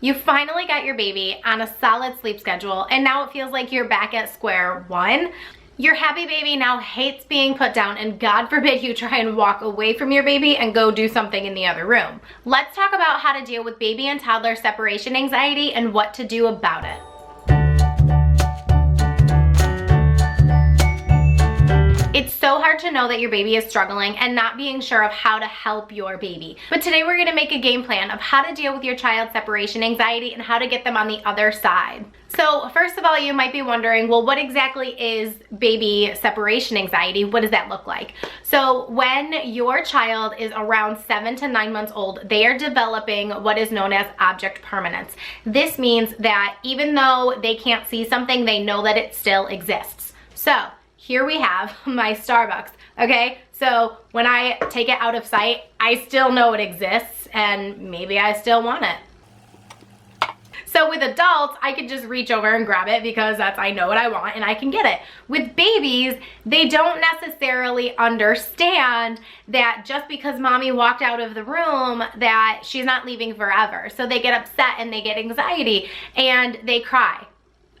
You finally got your baby on a solid sleep schedule, and now it feels like you're back at square one. Your happy baby now hates being put down, and God forbid you try and walk away from your baby and go do something in the other room. Let's talk about how to deal with baby and toddler separation anxiety and what to do about it. It's so hard to know that your baby is struggling and not being sure of how to help your baby. But today we're gonna make a game plan of how to deal with your child's separation anxiety and how to get them on the other side. So first of all, you might be wondering, well, what exactly is baby separation anxiety? What does that look like? So when your child is around 7 to 9 months old, they are developing what is known as object permanence. This means that even though they can't see something, they know that it still exists. So here we have my Starbucks, okay? So when I take it out of sight, I still know it exists and maybe I still want it. So with adults, I could just reach over and grab it because I know what I want and I can get it. With babies, they don't necessarily understand that just because mommy walked out of the room that she's not leaving forever. So they get upset and they get anxiety and they cry.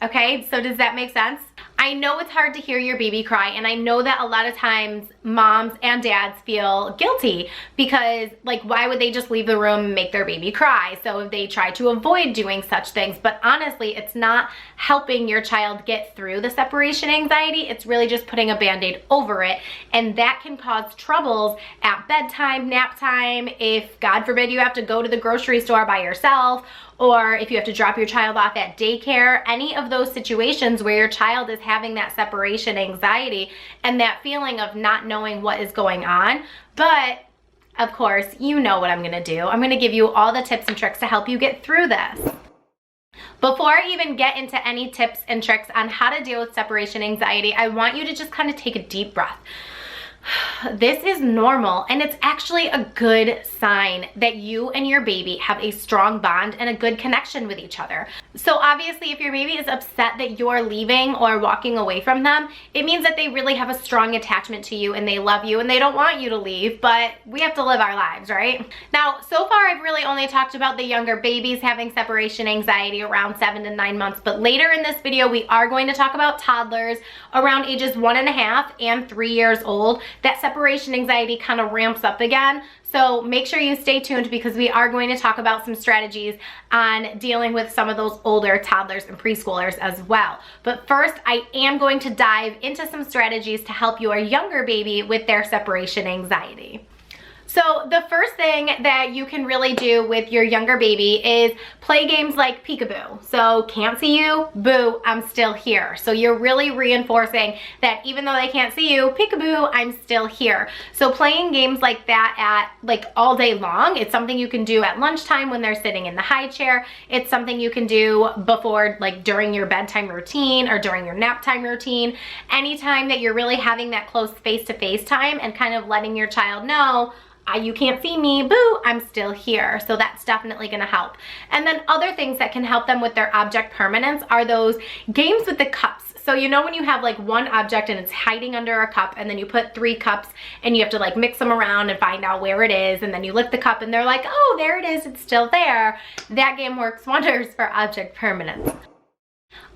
Okay, so does that make sense? I know it's hard to hear your baby cry, and I know that a lot of times moms and dads feel guilty because, like, why would they just leave the room and make their baby cry? So they try to avoid doing such things, but honestly, it's not helping your child get through the separation anxiety. It's really just putting a Band-Aid over it, and that can cause troubles at bedtime, nap time, if, God forbid, you have to go to the grocery store by yourself, or if you have to drop your child off at daycare. Any of those situations where your child is having that separation anxiety and that feeling of not knowing what is going on. But of course, you know what I'm gonna do. I'm gonna give you all the tips and tricks to help you get through this. Before I even get into any tips and tricks on how to deal with separation anxiety, I want you to just kind of take a deep breath. This is normal, and it's actually a good sign that you and your baby have a strong bond and a good connection with each other. So obviously, if your baby is upset that you're leaving or walking away from them, it means that they really have a strong attachment to you and they love you and they don't want you to leave, but we have to live our lives, right? Now, so far I've really only talked about the younger babies having separation anxiety around 7 to 9 months, but later in this video we are going to talk about toddlers around ages 1.5 and 3 years old. That separation anxiety kind of ramps up again. So make sure you stay tuned because we are going to talk about some strategies on dealing with some of those older toddlers and preschoolers as well. But first, I am going to dive into some strategies to help your younger baby with their separation anxiety. So the first thing that you can really do with your younger baby is play games like peekaboo. So can't see you, boo, I'm still here. So you're really reinforcing that even though they can't see you, peekaboo, I'm still here. So playing games like that at all day long, it's something you can do at lunchtime when they're sitting in the high chair. It's something you can do before, during your bedtime routine or during your nap time routine. Anytime that you're really having that close face-to-face time and kind of letting your child know, you can't see me, boo, I'm still here. So that's definitely gonna help. And then other things that can help them with their object permanence are those games with the cups. So you know when you have one object and it's hiding under a cup, and then you put 3 cups and you have to mix them around and find out where it is, and then you lift the cup and they're like, oh, there it is, it's still there. That game works wonders for object permanence.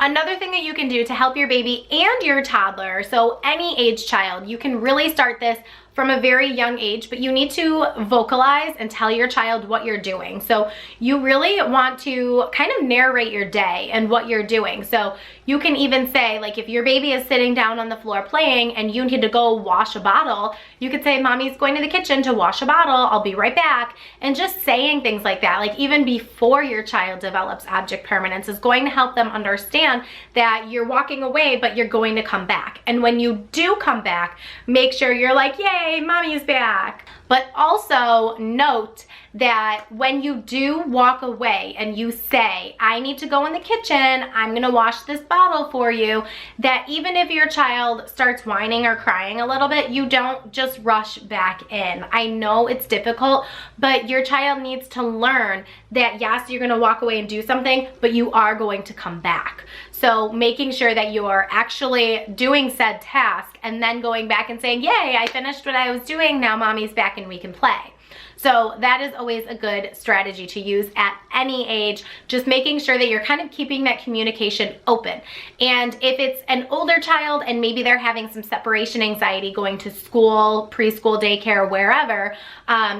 Another thing that you can do to help your baby and your toddler, so any age child, you can really start this from a very young age, but you need to vocalize and tell your child what you're doing. So you really want to kind of narrate your day and what you're doing. So you can even say, if your baby is sitting down on the floor playing and you need to go wash a bottle, you could say, mommy's going to the kitchen to wash a bottle, I'll be right back. And just saying things like that, even before your child develops object permanence, is going to help them understand that you're walking away, but you're going to come back. And when you do come back, make sure you're like, yay, mommy's back. But also note that when you do walk away and you say, I need to go in the kitchen, I'm gonna wash this bottle for you, that even if your child starts whining or crying a little bit, you don't just rush back in. I know it's difficult, but your child needs to learn that yes, you're gonna walk away and do something, but you are going to come back. So making sure that you're actually doing said task and then going back and saying, yay, I finished what I was doing, now mommy's back and we can play. So that is always a good strategy to use at any age, just making sure that you're kind of keeping that communication open. And if it's an older child and maybe they're having some separation anxiety going to school, preschool, daycare, wherever,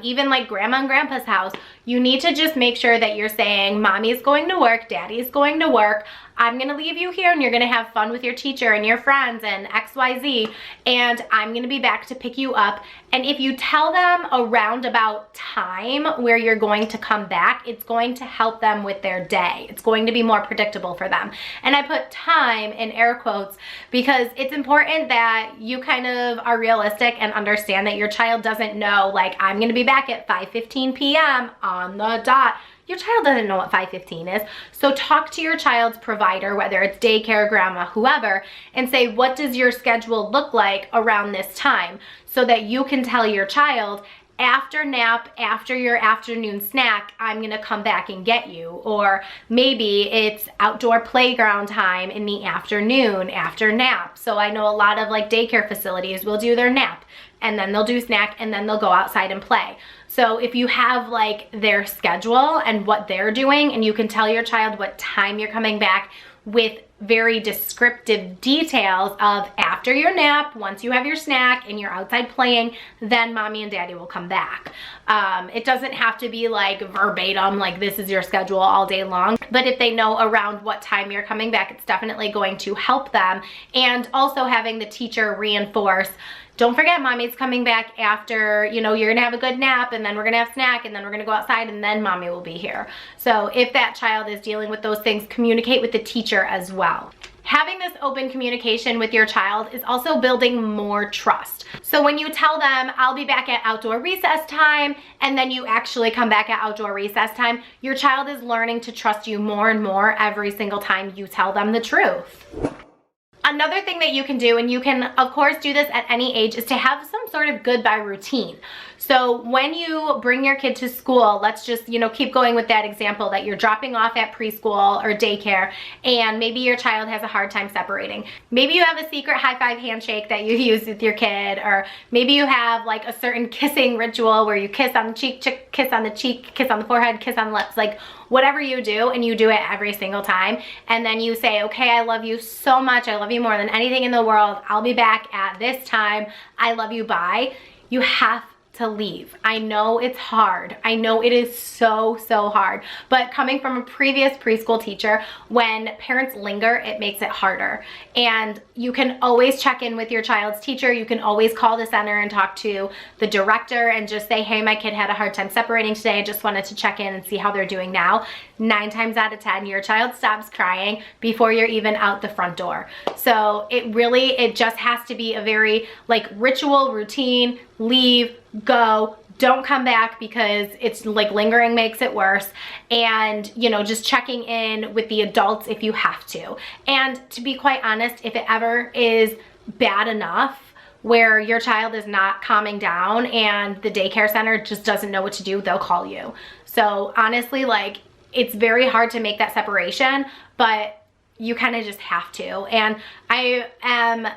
even like grandma and grandpa's house, you need to just make sure that you're saying, mommy's going to work, daddy's going to work, I'm gonna leave you here and you're gonna have fun with your teacher and your friends and XYZ, and I'm gonna be back to pick you up. And if you tell them a roundabout time where you're going to come back, it's going to help them with their day. It's going to be more predictable for them. And I put time in air quotes because it's important that you kind of are realistic and understand that your child doesn't know, like, I'm gonna be back at 5:15 p.m. on the dot. Your child doesn't know what 5:15 is. So talk to your child's provider, whether it's daycare, grandma, whoever, and say, what does your schedule look like around this time? So that you can tell your child, after nap, after your afternoon snack, I'm gonna come back and get you. Or maybe it's outdoor playground time in the afternoon after nap. So I know a lot of like daycare facilities will do their nap and then they'll do snack and then they'll go outside and play. So if you have like their schedule and what they're doing, and you can tell your child what time you're coming back with very descriptive details of after your nap, once you have your snack and you're outside playing, then mommy and daddy will come back. It doesn't have to be like verbatim, like this is your schedule all day long, but if they know around what time you're coming back, it's definitely going to help them. And also having the teacher reinforce, don't forget, mommy's coming back after, you know, you're gonna have a good nap and then we're gonna have snack and then we're gonna go outside and then mommy will be here. So if that child is dealing with those things, communicate with the teacher as well. Having this open communication with your child is also building more trust. So when you tell them, I'll be back at outdoor recess time, and then you actually come back at outdoor recess time, your child is learning to trust you more and more every single time you tell them the truth. Another thing that you can do, and you can of course do this at any age, is to have some sort of goodbye routine. So when you bring your kid to school, let's just, you know, keep going with that example that you're dropping off at preschool or daycare, and maybe your child has a hard time separating. Maybe you have a secret high five handshake that you use with your kid, or maybe you have like a certain kissing ritual where you kiss on the cheek, kiss on the cheek, kiss on the forehead, kiss on the lips, like whatever you do, and you do it every single time. And then you say, okay, I love you so much. I love you more than anything in the world. I'll be back at this time. I love you, bye. You have to leave. I know it's hard. I know it is so hard, but coming from a previous preschool teacher, when parents linger, it makes it harder. And you can always check in with your child's teacher. You can always call the center and talk to the director and just say, hey, my kid had a hard time separating today. I just wanted to check in and see how they're doing now. 9 times out of 10, your child stops crying before you're even out the front door. So it just has to be a very like ritual, routine, leave, go, don't come back because it's like lingering makes it worse. And, you know, just checking in with the adults if you have to. And to be quite honest, if it ever is bad enough where your child is not calming down and the daycare center just doesn't know what to do, they'll call you. So honestly, like, it's very hard to make that separation, but you kind of just have to. And I am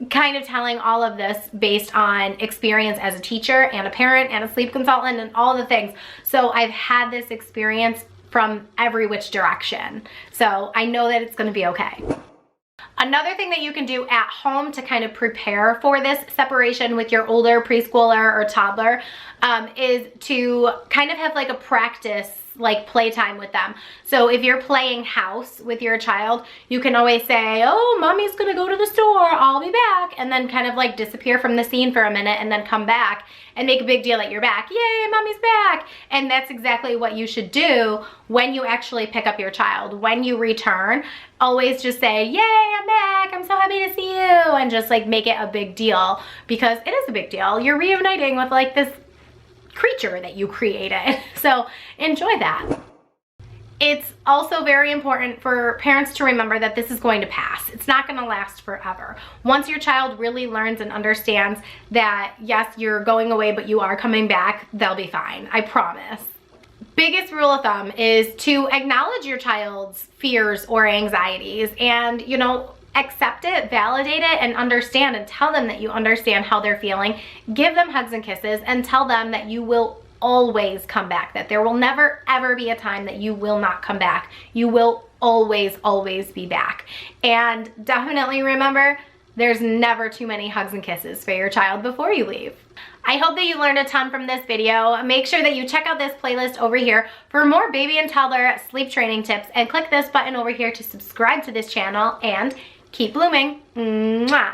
kind of telling all of this based on experience as a teacher and a parent and a sleep consultant and all the things. So I've had this experience from every which direction. So I know that it's going to be okay. Another thing that you can do at home to kind of prepare for this separation with your older preschooler or toddler is to kind of have like a practice, like playtime with them. So if you're playing house with your child, you can always say, oh, mommy's gonna go to the store, I'll be back, and then kind of like disappear from the scene for a minute and then come back and make a big deal that you're back. Yay, mommy's back. And that's exactly what you should do when you actually pick up your child. When you return, always just say, yay, I'm back, I'm so happy to see you, and just like make it a big deal, because it is a big deal. You're reuniting with like this creature that you created. So enjoy that. It's also very important for parents to remember that this is going to pass. It's not going to last forever. Once your child really learns and understands that, yes, you're going away, but you are coming back, they'll be fine. I promise. Biggest rule of thumb is to acknowledge your child's fears or anxieties and, you know, accept it, validate it, and understand, and tell them that you understand how they're feeling. Give them hugs and kisses and tell them that you will always come back, that there will never ever be a time that you will not come back. You will always be back. And definitely remember, there's never too many hugs and kisses for your child before you leave. I hope that you learned a ton from this video. Make sure that you check out this playlist over here for more baby and toddler sleep training tips, and click this button over here to subscribe to this channel, and keep blooming. Mwah.